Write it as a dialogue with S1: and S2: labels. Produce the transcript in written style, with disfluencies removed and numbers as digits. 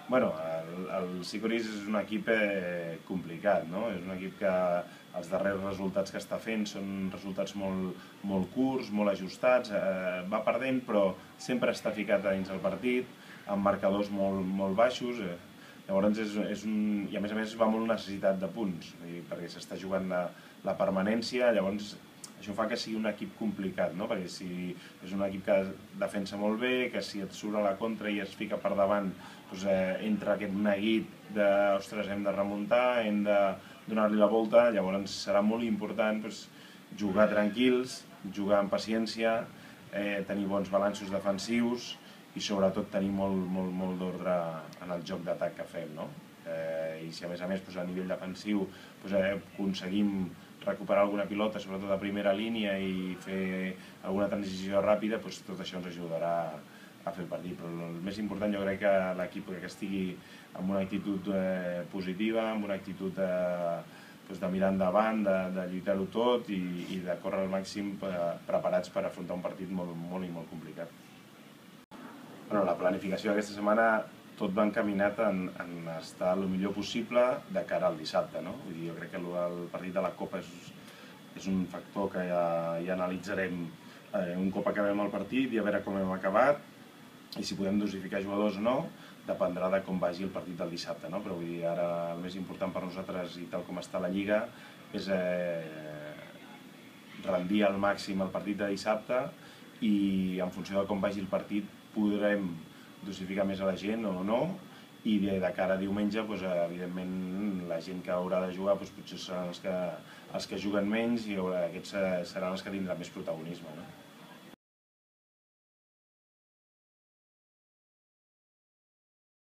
S1: Bueno, el Sicòries és un equip complicat, no? És un equip que els darrers resultats que està fent són resultats molt curts, molt ajustats, va perdent però sempre està ficat a dins el partit, amb marcadors molt baixos, llavors i a més va molt necessitat de punts, perquè s'està jugant la permanència, llavors això fa que sigui un equip complicat, no? Perquè si és un equip que defensa molt bé, que si et surt a la contra i es fica per davant, doncs entra aquest neguit de, ostres, hem de remuntar, hem de donar-li la volta, llavors serà molt important jugar tranquils, jugar amb paciència, tenir bons balanços defensius i sobretot tenir molt d'ordre en el joc d'atac que fem, no? I si a més a nivell defensiu aconseguim recuperar alguna pilota, sobretot a primera línia, i fer alguna transició ràpida, tot això ens ajudarà a fer el partit. Però el més important jo crec que l'equip que estigui amb una actitud positiva, amb una actitud de mirar endavant, de lluitar-ho tot i de córrer al màxim preparats per afrontar un partit molt complicat. La planificació d'aquesta setmana tot va encaminat en estar el millor possible de cara al dissabte, no? Vull dir, jo crec que el partit de la Copa és un factor que ja analitzarem un cop acabem el partit i a veure com hem acabat i si podem dosificar jugadors o no, dependrà de com vagi el partit del dissabte, no? Però vull dir, ara el més important per nosaltres i tal com està la Lliga és rendir al màxim el partit de dissabte i en funció de com vagi el partit podrem dosificar més a la gent o no, i de cara a diumenge, evidentment, la gent que haurà de jugar potser seran els que juguen menys i aquests seran els que tindran més protagonisme.